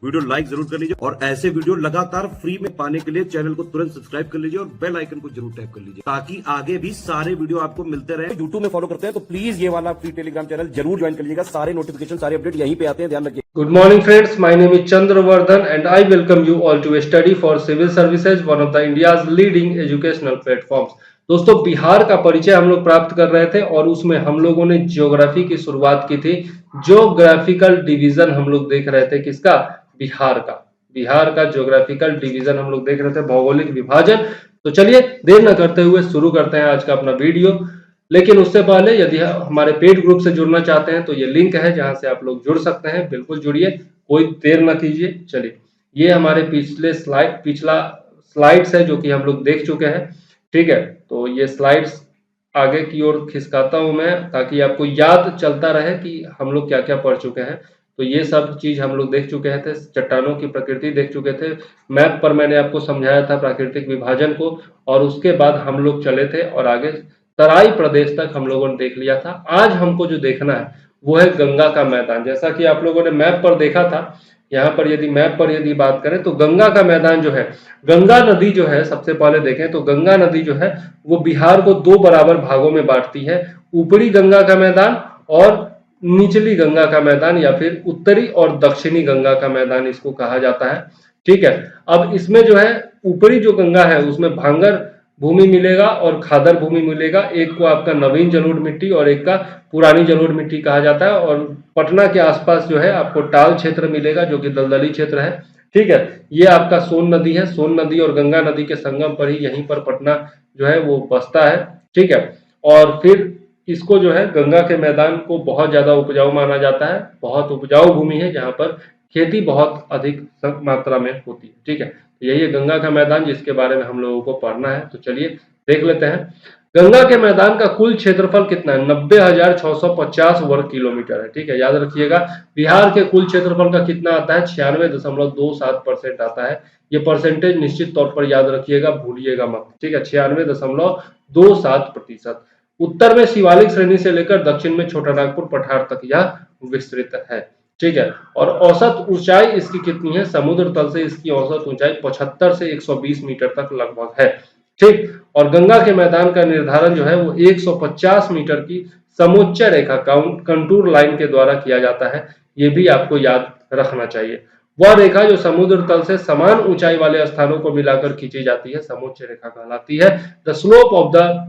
Video like जरूर कर लीजिए और ऐसे वीडियो लगातार फ्री में पाने के लिए चैनल को तुरंत सब्सक्राइब कर लीजिए और बेल आइकन को जरूर टैप कर लीजिए ताकि आगे भी सारे वीडियो आपको मिलते रहे। यूट्यूब में फॉलो करते हैं तो प्लीज ये वाला फ्री टेलीग्राम चैनल जरूर ज्वाइन कर लीजिएगा। सारे नोटिफिकेशन सारे अपडेट यहीं पे आते हैं, ध्यान रखिए। Good morning friends, my name is Chandravardhan and I welcome you all to study for civil services, one of the India's leading educational platforms। दोस्तों, बिहार का परिचय हम लोग प्राप्त कर रहे थे और उसमें हम लोगों ने ज्योग्राफी की शुरुआत की थी। ज्योग्राफिकल डिवीजन हम लोग देख रहे थे, किसका? बिहार का ज्योग्राफिकल डिवीजन हम लोग देख रहे थे, भौगोलिक विभाजन। तो चलिए देर न करते हुए शुरू करते हैं आज का अपना वीडियो। लेकिन उससे पहले यदि हमारे पेड ग्रुप से जुड़ना चाहते हैं तो ये लिंक है जहां से आप लोग जुड़ सकते हैं, बिल्कुल जुड़िए, कोई देर न कीजिए। चलिए, ये हमारे पिछला स्लाइड्स है जो कि हम लोग देख चुके हैं। ठीक है, तो ये स्लाइड्स आगे की ओर खिसकाता हूं मैं ताकि आपको याद चलता रहे कि हम लोग क्या क्या पढ़ चुके हैं। तो ये सब चीज हम लोग देख चुके थे, चट्टानों की प्रकृति देख चुके थे, मैप पर मैंने आपको समझाया था प्राकृतिक विभाजन को, और उसके बाद हम लोग चले थे और आगे तराई प्रदेश तक हम लोगों ने देख लिया था। आज हमको जो देखना है वो है गंगा का मैदान। जैसा कि आप लोगों ने मैप पर देखा था, यहाँ पर यदि मैप पर यदि बात करें तो गंगा का मैदान जो है, गंगा नदी जो है, सबसे पहले देखें तो गंगा नदी जो है वो बिहार को दो बराबर भागों में बांटती है, ऊपरी गंगा का मैदान और निचली गंगा का मैदान, या फिर उत्तरी और दक्षिणी गंगा का मैदान इसको कहा जाता है। ठीक है, अब इसमें जो है ऊपरी जो गंगा है उसमें भांगर भूमि मिलेगा और खादर भूमि मिलेगा। एक को आपका नवीन जलोढ़ मिट्टी और एक का पुरानी जलोढ़ मिट्टी कहा जाता है। और पटना के आसपास जो है आपको टाल क्षेत्र मिलेगा जो कि दलदली क्षेत्र है। ठीक है, ये आपका सोन नदी है, सोन नदी और गंगा नदी के संगम पर ही यहीं पर पटना जो है वो बसता है। ठीक है, और फिर इसको जो है गंगा के मैदान को बहुत ज्यादा उपजाऊ माना जाता है, बहुत उपजाऊ भूमि है जहाँ पर खेती बहुत अधिक मात्रा में होती है। ठीक है, यही है गंगा का मैदान जिसके बारे में हम लोगों को पढ़ना है। तो चलिए देख लेते हैं। गंगा के मैदान का कुल क्षेत्रफल कितना है? 90,650 वर्ग किलोमीटर है। ठीक है, याद रखिएगा। बिहार के कुल क्षेत्रफल का कितना आता है? 96.27% आता है। ये परसेंटेज निश्चित तौर पर याद रखिएगा, भूलिएगा मत। ठीक है, 96.27%। उत्तर में शिवालिक श्रेणी से लेकर दक्षिण में छोटा नागपुर पठार तक यह विस्तृत है। ठीक है, और औसत ऊंचाई इसकी कितनी है? समुद्र तल से इसकी औसत ऊंचाई 75 से 120 मीटर तक लगभग है। ठीक, और गंगा के मैदान का निर्धारण जो है वो 150 मीटर की समोच्च रेखा कंटूर लाइन के द्वारा किया जाता है। ये भी आपको याद रखना चाहिए। वह रेखा जो समुद्र तल से समान ऊंचाई वाले स्थानों को मिलाकर खींची जाती है समोच्च रेखा कहलाती है। The slope of the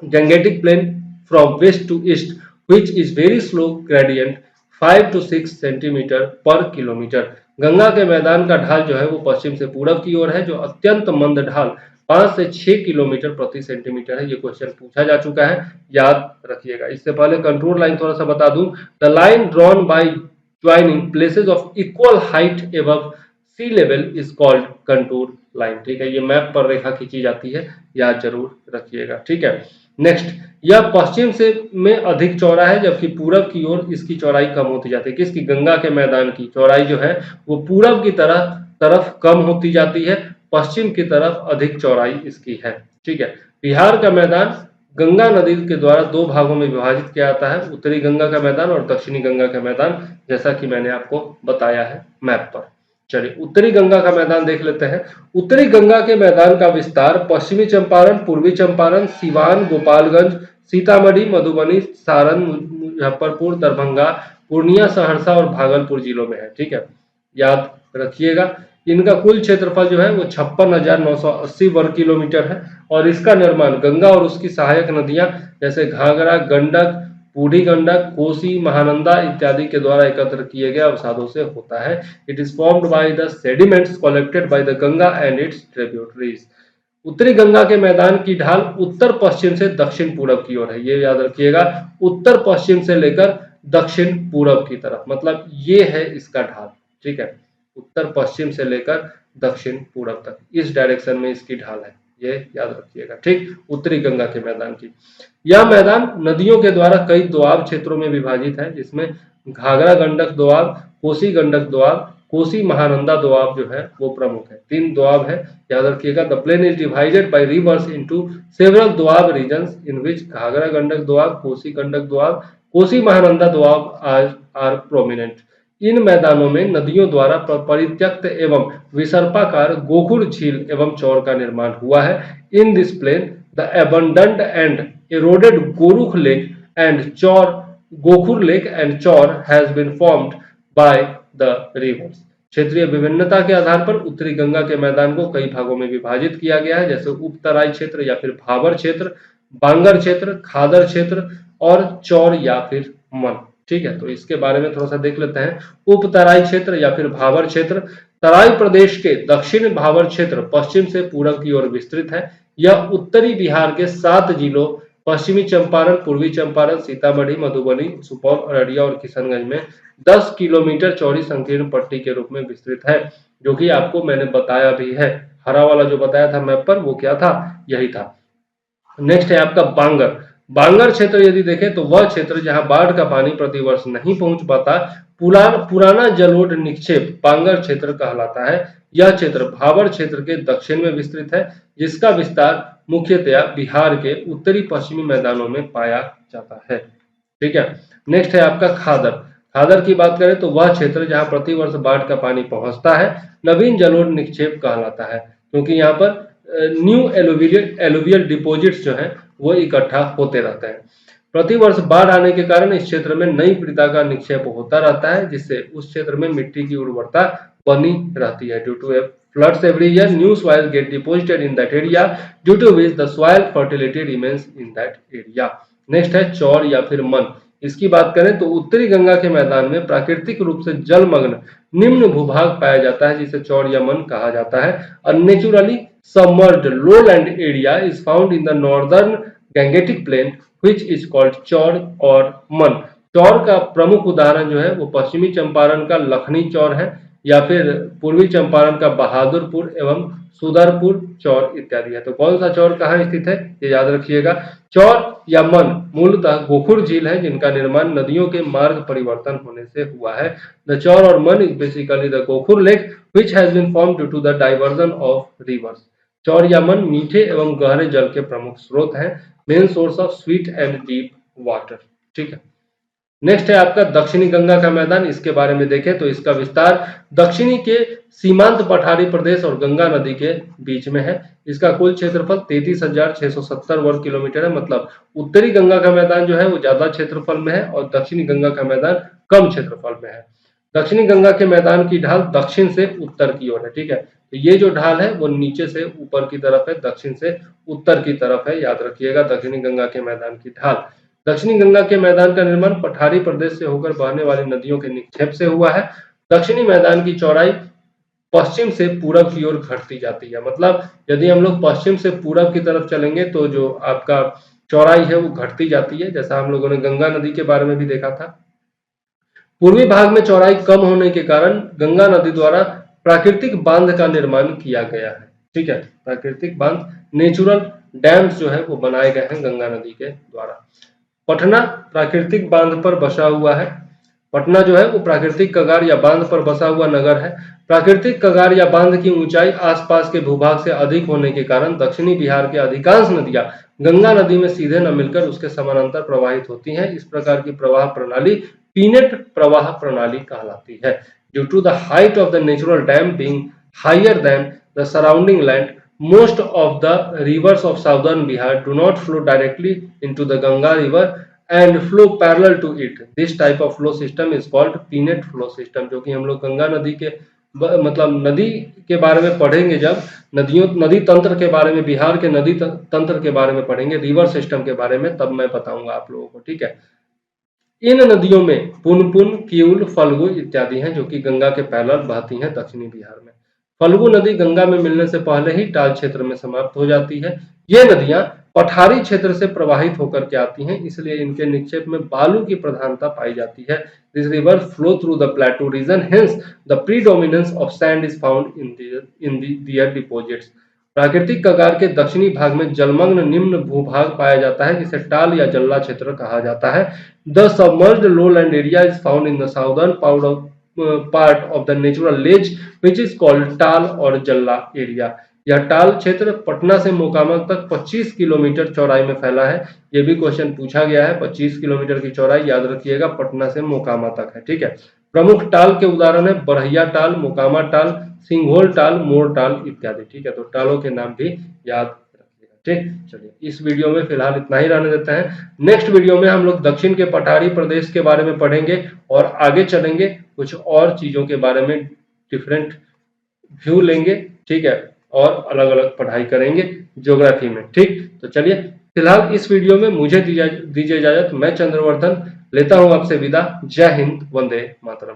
Gangetic plain from west to east, which is very slow gradient 5 to 6 centimetre पर किलोमीटर। गंगा के मैदान का ढाल जो है वो पश्चिम से पूरब की ओर है, जो अत्यंत मंद ढाल 5 से 6 किलोमीटर प्रति सेंटीमीटर है। ये क्वेश्चन पूछा जा चुका है, याद रखिएगा। इससे पहले कंटूर लाइन थोड़ा सा बता दूं। The line drawn by joining places of equal height above sea level is called contour line. ठीक है, ये मैप पर रेखा खींची जाती है, याद जरूर रखिएगा। ठीक है, नेक्स्ट, यह पश्चिम से में अधिक चौड़ा है जबकि पूरब की ओर इसकी चौड़ाई कम होती जाती है। किसकी? गंगा के मैदान की चौड़ाई जो है वो पूरब की तरफ कम होती जाती है, पश्चिम की तरफ अधिक चौड़ाई इसकी है। ठीक है, बिहार का मैदान गंगा नदी के द्वारा दो भागों में विभाजित किया जाता है, उत्तरी गंगा का मैदान और दक्षिणी गंगा का मैदान, जैसा कि मैंने आपको बताया है मैप पर। चलिए उत्तरी गंगा का मैदान देख लेते हैं। उत्तरी गंगा के मैदान का विस्तार पश्चिमी चंपारण, पूर्वी चंपारण, सिवान, गोपालगंज, सीतामढ़ी, मधुबनी, सारण, मुजफ्फरपुर, दरभंगा, पूर्णिया, सहरसा और भागलपुर जिलों में है। ठीक है, याद रखिएगा। इनका कुल क्षेत्रफल जो है वो 56,980 वर्ग किलोमीटर है और इसका निर्माण गंगा और उसकी सहायक नदियां जैसे घाघरा, गंडक, बूढ़ी गंडक, कोसी, महानंदा इत्यादि के द्वारा एकत्र किए गए अवसादों से होता है। It is formed by the sediments collected by the Ganga and it's tributaries. उत्तरी गंगा के मैदान की ढाल उत्तर पश्चिम से दक्षिण पूरब की ओर है। ये याद रखिएगा, उत्तर पश्चिम से लेकर दक्षिण पूरब की तरफ, मतलब ये है इसका ढाल। ठीक है, उत्तर पश्चिम से लेकर दक्षिण पूरब तक इस डायरेक्शन में इसकी ढाल है, ये याद रखिएगा। ठीक, उत्तरी गंगा के मैदान की। यह मैदान नदियों के द्वारा कई दोआब क्षेत्रों में विभाजित है, जिसमें घाघरा गंडक दोआब, कोसी गंडक दोआब, कोसी महानंदा दोआब जो है वो प्रमुख है। 3 दोआब है, याद रखिएगा। The plain is divided by rivers into several doab regions in which Ghaghara Gandak doab, Kosi Gandak doab, Kosi Mahananda doab are prominent. इन मैदानों में नदियों द्वारा परित्यक्त एवं विसर्पाकार गोखुर झील एवं चौर का निर्माण हुआ है। In this plain the abundant and eroded Gorukh Lake and Chor Gokhur Lake and Chor has been formed by the rivers। क्षेत्रीय विभिन्नता के आधार पर उत्तरी गंगा के मैदान को कई भागों में विभाजित किया गया है, जैसे उपतराई क्षेत्र या फिर भाबर क्षेत्र, बांगर क्षेत्र, खादर क्षेत्र और चौर या फिर मन। ठीक है, तो इसके बारे में थोड़ा सा देख लेते हैं। उपतराई क्षेत्र या फिर भाबर क्षेत्र तराई प्रदेश के दक्षिण भाबर क्षेत्र पश्चिम से पूरब की ओर विस्तृत है। यह उत्तरी बिहार के 7 जिलों पश्चिमी चंपारण, पूर्वी चंपारण, सीतामढ़ी, मधुबनी, सुपौल, अररिया और किशनगंज में 10 किलोमीटर चौड़ी संकीर्ण पट्टी के रूप में विस्तृत है, जो कि आपको मैंने बताया भी है। हरा वाला जो बताया था मैप पर वो क्या था, यही था। नेक्स्ट है आपका बांगर। बांगर क्षेत्र यदि देखें तो वह क्षेत्र जहां बाढ़ का पानी प्रतिवर्ष नहीं पहुंच पाता, पुराना जलोढ़ निक्षेप बांगर क्षेत्र कहलाता है। यह क्षेत्र भाबर क्षेत्र के दक्षिण में विस्तृत है, जिसका विस्तार मुख्यतया बिहार के उत्तरी पश्चिमी मैदानों में पाया जाता है। ठीक है, नेक्स्ट है आपका खादर। खादर की बात करें तो वह क्षेत्र जहां प्रतिवर्ष बाढ़ का पानी पहुंचता है, नवीन जलोढ़ निक्षेप कहलाता है, क्योंकि यहाँ पर न्यू एलुवियल डिपोजिट्स जो है वो इकट्ठा होते रहते हैं। प्रतिवर्ष बाढ़ आने के कारण इस क्षेत्र में नई मृदा का निक्षेप होता रहता है, जिससे उस क्षेत्र में मिट्टी की उर्वरता बनी रहती है। Due to floods every year, new soil get deposited in that area, due to which the soil fertility remains in that area। Next है चौर या फिर मन। इसकी बात करें तो उत्तरी गंगा के मैदान में प्राकृतिक रूप से जलमग्न निम्न भूभाग पाया जाता है, जिसे चौर या मन कहा जाता है। Naturally submerged lowland area is found in the northern Gangetic plain, which is called चौर और मन। चौर का प्रमुख उदाहरण जो है वो पश्चिमी चंपारण का लखनी चौर है, या फिर पूर्वी चंपारण का बहादुरपुर एवं सुदरपुर चौर इत्यादि है। तो कौन सा चौर कहाँ स्थित है ये याद रखिएगा। चौर या मन मूलतः गोखुर झील है, जिनका निर्माण नदियों के मार्ग परिवर्तन होने से हुआ है। द चौर और mann is basically the gokhur lake which has been formed due to the diversion of rivers। चौर या मन मीठे एवं गहरे जल के प्रमुख स्रोत हैं, main source of sweet and deep water. ठीक है, नेक्स्ट है आपका दक्षिणी गंगा का मैदान। इसके बारे में देखें तो इसका विस्तार दक्षिणी के सीमांत पठारी प्रदेश और गंगा नदी के बीच में है। इसका कुल क्षेत्रफल 33,670 वर्ग किलोमीटर है। मतलब उत्तरी गंगा का मैदान जो है वो ज्यादा क्षेत्रफल में है और दक्षिणी गंगा का मैदान कम क्षेत्रफल में है। दक्षिणी गंगा के मैदान की ढाल दक्षिण से उत्तर की ओर है। ठीक है, तो ये जो ढाल है वो नीचे से ऊपर की तरफ है, दक्षिण से उत्तर की तरफ है, याद रखिएगा दक्षिणी गंगा के मैदान की ढाल। दक्षिणी गंगा के मैदान का निर्माण पठारी प्रदेश से होकर बहने वाली नदियों के निक्षेप से हुआ है। दक्षिणी मैदान की चौड़ाई पश्चिम से पूरब की ओर घटती जाती है। मतलब यदि हम लोग पश्चिम से पूरब की तरफ चलेंगे तो जो आपका चौड़ाई है वो घटती जाती है, जैसा हम लोगों ने गंगा नदी के बारे में भी देखा था। पूर्वी भाग में चौड़ाई कम होने के कारण गंगा नदी द्वारा प्राकृतिक बांध का निर्माण किया गया है। ठीक है, प्राकृतिक बांध नेचुरल डैम्स जो है वो बनाए गए हैं गंगा नदी के द्वारा। पटना प्राकृतिक बांध पर बसा हुआ है। पटना जो है वो प्राकृतिक कगार या बांध पर बसा हुआ नगर है। प्राकृतिक कगार या बांध की ऊंचाई आसपास के भूभाग से अधिक होने के कारण दक्षिणी बिहार के अधिकांश नदियां गंगा नदी में सीधे न मिलकर उसके समानांतर प्रवाहित होती हैं। इस प्रकार की प्रवाह प्रणाली पीनेट प्रवाह प्रणाली कहलाती है। Due to the height of the natural dam being higher than the surrounding land, most of the rivers of southern Bihar do not flow directly into the Ganga river and flow parallel to it। This type of flow system is called peenet flow system। जो कि हम लोग गंगा नदी के मतलब नदी के बारे में पढ़ेंगे, जब नदी तंत्र के बारे में, बिहार के नदी तंत्र के बारे में पढ़ेंगे, रिवर सिस्टम के बारे में, तब मैं बताऊंगा आप लोगों को। ठीक है, इन नदियों में पुनपुन, किउल, फल्गु इत्यादि हैं, जो कि गंगा के पैरेलल बहती हैं दक्षिणी बिहार में। फल्गु नदी गंगा में मिलने से पहले ही टाल क्षेत्र में समाप्त हो जाती है। ये नदियां पठारी क्षेत्र से प्रवाहित होकर के आती हैं, इसलिए इनके निक्षेप में बालू की प्रधानता पाई जाती है। This river flow through the plateau region, hence the predominance of sand is found in their deposits. प्राकृतिक कगार के दक्षिणी भाग में जलमग्न निम्न भूभाग पाया जाता है, जिसे टाल या जल्ला क्षेत्र कहा जाता है। The submerged lowland area is found in the southern part of the natural ledge which is called टाल और जल्ला एरिया। यह टाल क्षेत्र पटना से मोकामा तक 25 किलोमीटर चौड़ाई में फैला है। यह भी क्वेश्चन पूछा गया है, 25 किलोमीटर की चौड़ाई याद रखिएगा, पटना से मोकामा तक है। ठीक है, प्रमुख टाल के उदाहरण है बरहिया टाल, मोकामा टाल, सिंघोल टाल, मोर टाल इत्यादि। ठीक है, तो टालों के नाम भी याद रखिएगा। ठीक, चलिए इस वीडियो में फिलहाल इतना ही रहने देते हैं। नेक्स्ट वीडियो में हम लोग दक्षिण के पठारी प्रदेश के बारे में पढ़ेंगे और आगे चलेंगे कुछ और चीजों के बारे में, डिफरेंट व्यू लेंगे। ठीक है, और अलग अलग पढ़ाई करेंगे ज्योग्राफी में। ठीक, तो चलिए फिलहाल इस वीडियो में मुझे दीजिए इजाजत। मैं चंद्रवर्धन लेता हूं आपसे विदा। जय हिंद, वंदे मातरम।